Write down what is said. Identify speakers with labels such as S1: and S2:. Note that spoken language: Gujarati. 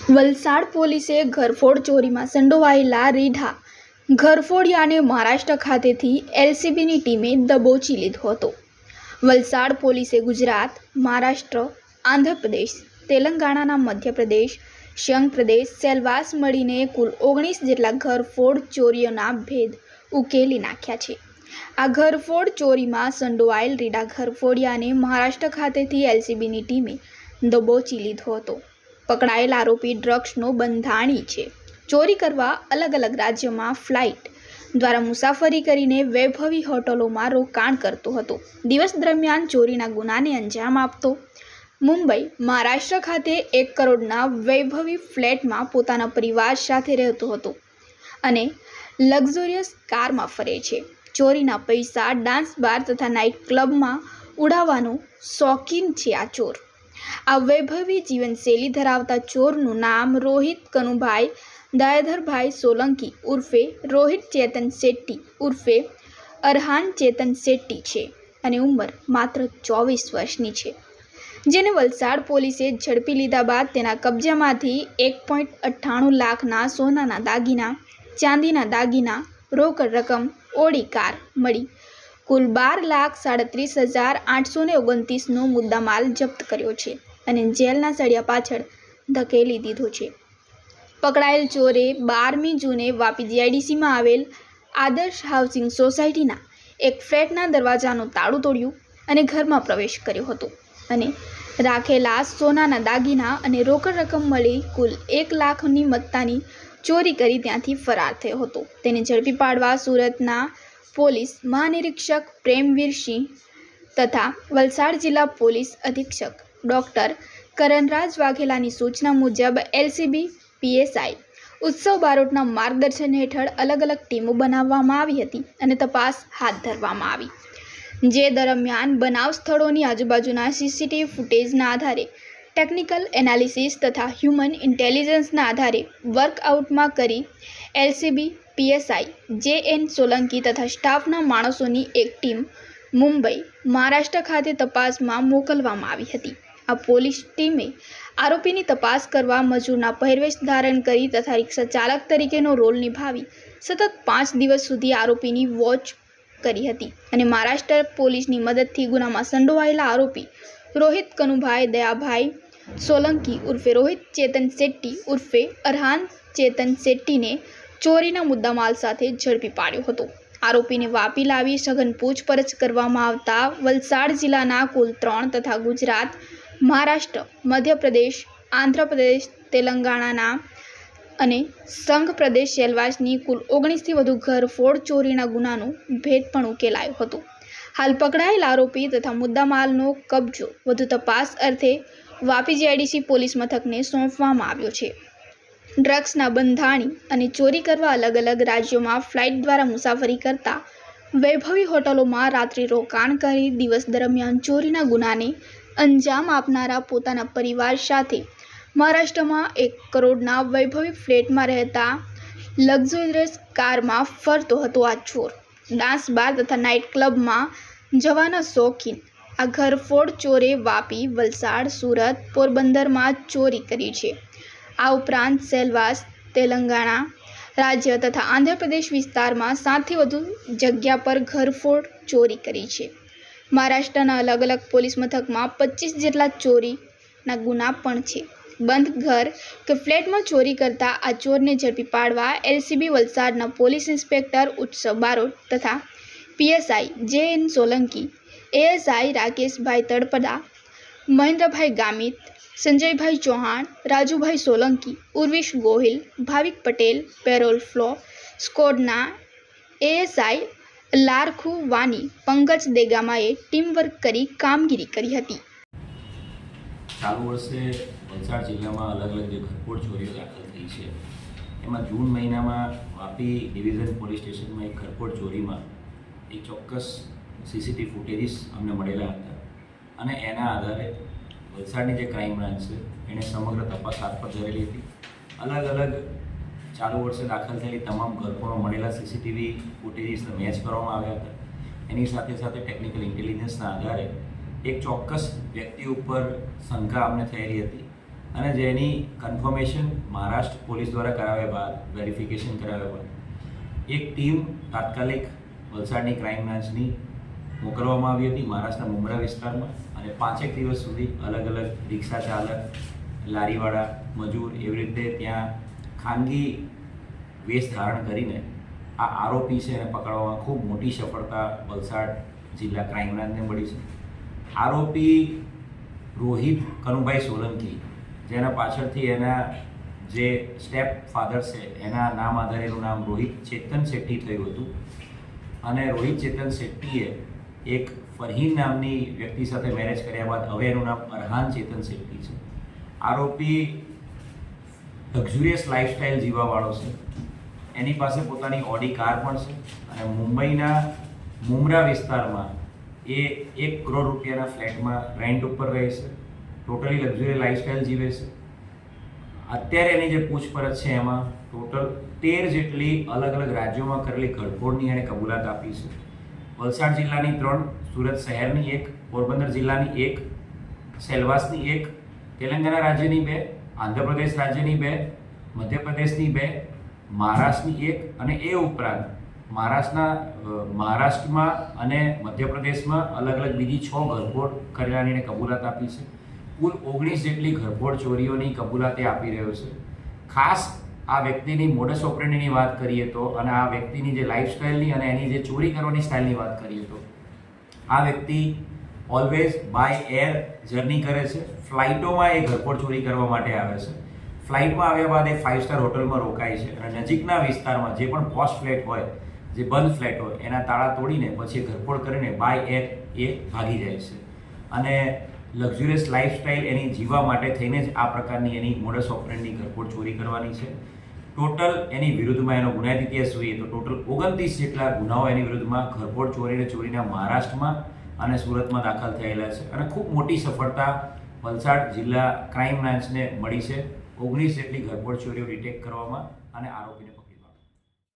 S1: વલસાડ પોલીસે ઘરફોડ ચોરીમાં સંડોવાયેલા રીઢા ઘરફોડિયાને મહારાષ્ટ્ર ખાતેથી એલસીબીની ટીમે દબોચી લીધો હતો। વલસાડ પોલીસે ગુજરાત, મહારાષ્ટ્ર, આંધ્રપ્રદેશ, તેલંગાણાના મધ્યપ્રદેશ, સંઘ પ્રદેશ, સેલવાસ મળીને કુલ 19 જેટલા ઘરફોડ ચોરીઓના ભેદ ઉકેલી નાખ્યા છે। આ ઘરફોડ ચોરીમાં સંડોવાયેલ રીઢા ઘરફોડિયાને મહારાષ્ટ્ર ખાતેથી એલસીબીની ટીમે દબોચી લીધો હતો। પકડાયેલ આરોપી ડ્રગ્સનો બંધાણી છે। ચોરી કરવા અલગ અલગ રાજ્યોમાં ફ્લાઇટ દ્વારા મુસાફરી કરીને વૈભવી હોટલોમાં રોકાણ કરતો હતો। દિવસ દરમિયાન ચોરીના ગુનાને અંજામ આપતો મુંબઈ, મહારાષ્ટ્ર ખાતે 1 કરોડના વૈભવી ફ્લેટમાં પોતાના પરિવાર સાથે રહેતો હતો અને લક્ઝરિયસ કારમાં ફરે છે। ચોરીના પૈસા ડાન્સ બાર તથા નાઇટ ક્લબમાં ઉડાવવાનો શોખીન છે આ ચોર। આ વૈભવી જીવનશૈલી ધરાવતા ચોરનું નામ રોહિત કનુભાઈ દયાધરભાઈ સોલંકી ઉર્ફે રોહિત ચેતન શેટ્ટી ઉર્ફે અરહાન ચેતન શેટ્ટી છે અને ઉંમર માત્ર 24 વર્ષની છે, જેને વલસાડ પોલીસે ઝડપી લીધા બાદ તેના કબજામાંથી 1.98 લાખના સોનાના દાગીના, ચાંદીના દાગીના, રોકડ રકમ, ઓડી કાર મળી કુલ 12,37,829નો મુદ્દામાલ જપ્ત કર્યો છે અને જેલના સળિયા પાછળ ધકેલી દીધો છે। પકડાયેલ ચોરે 12મી જૂને વાપી જીઆઈડીસીમાં આવેલ આદર્શ હાઉસિંગ સોસાયટીના એક ફ્લેટના દરવાજાનું તાળું તોડ્યું અને ઘરમાં પ્રવેશ કર્યો હતો અને રાખેલા સોનાના દાગીના અને રોકડ રકમ મળી કુલ 1 લાખની મત્તાની ચોરી કરી ત્યાંથી ફરાર થયો હતો। તેને ઝડપી પાડવા સુરતના પોલીસ મહાનિરીક્ષક પ્રેમવીરસિંહ તથા વલસાડ જિલ્લા પોલીસ અધિક્ષક ડૉક્ટર કરણરાજ વાઘેલાની સૂચના મુજબ એલસીબી પીએસઆઈ ઉત્સવ બારોટના માર્ગદર્શન હેઠળ અલગ અલગ ટીમો બનાવવામાં આવી હતી અને તપાસ હાથ ધરવામાં આવી, જે દરમિયાન બનાવ સ્થળોની આજુબાજુના સીસીટીવી ફૂટેજના આધારે ટેકનિકલ એનાલિસિસ તથા હ્યુમન ઇન્ટેલિજન્સના આધારે વર્કઆઉટમાં કરી એલસીબી પીએસઆઈ જે.એન. સોલંકી તથા સ્ટાફના માણસોની એક ટીમ મુંબઈ, મહારાષ્ટ્ર ખાતે તપાસમાં મોકલવામાં આવી હતી। આ પોલીસ ટીમે આરોપીની તપાસ કરવા મજૂરના પહેરવેશ ધારણ કરી તથા રિક્ષા ચાલક તરીકેનો રોલ નિભાવી સતત 5 દિવસ સુધી આરોપીની વોચ કરી હતી અને મહારાષ્ટ્ર પોલીસની મદદથી ગુનામાં સંડોવાયેલા આરોપી રોહિત કનુભાઈ દયાભાઈ સોલંકી ઉર્ફે રોહિત ચેતન શેટ્ટી ઉર્ફે અરહાન ચેતન શેટ્ટીને ચોરીના મુદ્દામાલ સાથે ઝડપી પાડ્યો હતો। આરોપીને વાપી લાવી સઘન પૂછપરછ કરવામાં આવતા વલસાડ જિલ્લાના કુલ 3 તથા ગુજરાત, મહારાષ્ટ્ર, મધ્યપ્રદેશ, આંધ્રપ્રદેશ, તેલંગાણાના અને સંઘ પ્રદેશ સેલવાસની કુલ 19થી વધુ ઘરફોડ ચોરીના ગુનાનો ભેદ પણ ઉકેલાયો હતો। હાલ પકડાયેલ આરોપી તથા મુદ્દામાલનો કબજો વધુ તપાસ અર્થે વાપી જીઆઈડીસી પોલીસ મથકને સોંપવામાં આવ્યો છે। ડ્રગ્સના બંધાણી અને ચોરી કરવા અલગ અલગ રાજ્યોમાં ફ્લાઇટ દ્વારા મુસાફરી કરતા વૈભવી હોટલોમાં રાત્રિ રોકાણ કરી દિવસ દરમિયાન ચોરીના ગુનાને અંજામ આપનારા પોતાના પરિવાર સાથે મહારાષ્ટ્રમાં 1 કરોડના વૈભવી ફ્લેટમાં રહેતા લક્ઝરિયસ કારમાં ફરતો હતો આ ચોર। ડાન્સ બાર તથા નાઇટ ક્લબમાં જવાના શોખીન આ ઘરફોડ ચોરે વાપી, વલસાડ, સુરત, પોરબંદરમાં ચોરી કરી છે। આ ઉપરાંત સેલવાસ, તેલંગાણા રાજ્ય તથા આંધ્રપ્રદેશ વિસ્તારમાં 7થી વધુ જગ્યા પર ઘરફોડ ચોરી કરી છે। મહારાષ્ટ્રના અલગ અલગ પોલીસ મથકમાં 25 જેટલા ચોરીના ગુના પણ છે। બંધ ઘર કે ફ્લેટમાં ચોરી કરતા આ ચોરને ઝડપી પાડવા એલસીબી વલસાડના પોલીસ ઇન્સ્પેક્ટર ઉત્સવ બારોટ તથા પીએસઆઈ જે.એન. સોલંકી, એએસઆઈ રાકેશભાઈ તળપદા, મહેન્દ્રભાઈ ગામિત, સંજયભાઈ ચૌહાણ, રાજુભાઈ સોલંકી, ઉર્વિશ ગોહિલ, ભાવિક પટેલ, પેરોલ ફ્લો સ્કોડના એએસઆઈ લારખુ વાની, પંકજ દેગામાએ ટીમવર્ક કરી કામગીરી કરી હતી।
S2: ચાલુ વર્ષે વલસાડ જિલ્લામાં અલગ અલગ જે ઘરફોડ ચોરીઓ દાખલ થઈ છે, એમાં જૂન મહિનામાં વાપી ડિવિઝન પોલીસ સ્ટેશનમાં એક ઘરફોડ ચોરીમાં એક ચોક્કસ સીસીટીવી ફૂટેજીસ અમને મળેલા હતા અને એના આધારે વલસાડની જે ક્રાઇમ બ્રાન્ચ છે એણે સમગ્ર તપાસ હાથ પર ધરેલી હતી। અલગ અલગ ચાલુ વર્ષે દાખલ થયેલી તમામ ઘરફોડમાં મળેલા સીસીટીવી ફૂટેજીસને મેચ કરવામાં આવ્યા હતા। એની સાથે સાથે ટેકનિકલ ઇન્ટેલિજન્સના આધારે એક ચોક્કસ વ્યક્તિ ઉપર શંકા અમને થયેલી હતી અને જેની કન્ફર્મેશન મહારાષ્ટ્ર પોલીસ દ્વારા કરાવ્યા બાદ વેરિફિકેશન કરાવ્યા બાદ એક ટીમ તાત્કાલિક વલસાડની ક્રાઇમ બ્રાન્ચની મોકલવામાં આવી હતી મહારાષ્ટ્રના મુંબ્રા વિસ્તારમાં, અને 5 દિવસ સુધી અલગ અલગ રિક્ષા ચાલક, લારીવાળા, મજૂર એવી રીતે ત્યાં ખાનગી વેશ ધારણ કરીને આ આરોપી છે એને પકડવામાં ખૂબ મોટી સફળતા વલસાડ જિલ્લા ક્રાઇમ બ્રાન્ચને મળી છે. આરોપી રોહિત કનુભાઈ સોલંકી, જેના પાછળથી એના જે સ્ટેપ ફાધર છે એના નામ આધારે એનું નામ રોહિત ચેતન શેટ્ટી થયું હતું, અને રોહિત ચેતન શેટ્ટીએ એક ફરહીન નામની વ્યક્તિ સાથે મેરેજ કર્યા બાદ હવે એનું નામ અરહાન ચેતન શેટ્ટી છે. આરોપી લક્ઝુરિયસ લાઈફસ્ટાઈલ જીવવાવાળો છે. એની પાસે પોતાની ઓડી કાર પણ છે, અને મુંબઈના મુંબ્રા વિસ્તારમાં એ 1 કરોડ રૂપિયાના ફ્લેટમાં રેન્ટ ઉપર રહે છે. ટોટલી લક્ઝુરિયસ લાઈફસ્ટાઈલ જીવે છે. અત્યારે એની જે પૂછપરછ છે એમાં ટોટલ 13 જેટલી અલગ અલગ રાજ્યોમાં કરેલી ઘરફોડની એણે કબૂલાત આપી છે. વલસાડ જિલ્લાની 3, સુરત શહેરની 1, પોરબંદર જિલ્લાની 1, સેલવાસની 1, તેલંગાણા રાજ્યની 2, આંધ્રપ્રદેશ રાજ્યની 2, મધ્યપ્રદેશની 2, મહારાષ્ટ્રની 1, અને એ ઉપરાંત મહારાષ્ટ્રમાં અને મધ્યપ્રદેશમાં અલગ અલગ બીજી 6 ઘરફોડ કરેલાની એણે કબૂલાત આપી છે. કુલ 19 જેટલી ઘરફોડ ચોરીઓની કબૂલાત આપી રહ્યો છે. ખાસ આ વ્યક્તિની મોડસ ઓપરેન્ડીની વાત કરીએ તો, અને આ વ્યક્તિની જે લાઈફસ્ટાઈલની અને એની જે ચોરી કરવાની સ્ટાઇલની વાત કરીએ તો, આ વ્યક્તિ ઓલવેઝ બાય એર જર્ની કરે છે. ફ્લાઇટોમાં એ ઘરફોડ ચોરી કરવા માટે આવે છે. ફ્લાઇટમાં આવ્યા બાદ એ 5 સ્ટાર હોટલમાં રોકાય છે, અને નજીકના વિસ્તારમાં જે પણ પોસ્ટ ફ્લેટ હોય, જે બંધ ફ્લેટ હોય, એના તાળા તોડીને પછી ઘરફોડ કરીને બાય એર એ ભાગી જાય છે. અને લક્ઝુરિયસ લાઈફસ્ટાઈલ એની જીવવા માટે થઈને જ આ પ્રકારની એની મોડસ ઓપરેન્ડની ઘરફોડ ચોરી કરવાની છે. ટોટલ એની વિરુદ્ધમાં એનો ગુનાહિત ઇતિહાસ જોઈએ તો ટોટલ 29 જેટલા ગુનાઓ એની વિરુદ્ધમાં ઘરફોડ ચોરીના મહારાષ્ટ્રમાં અને સુરતમાં દાખલ થયેલા છે, અને ખૂબ મોટી સફળતા વલસાડ જિલ્લા ક્રાઇમ બ્રાન્ચને મળી છે 19 જેટલી ઘરફોડ ચોરીઓ ડિટેક્ટ કરવામાં અને આરોપીને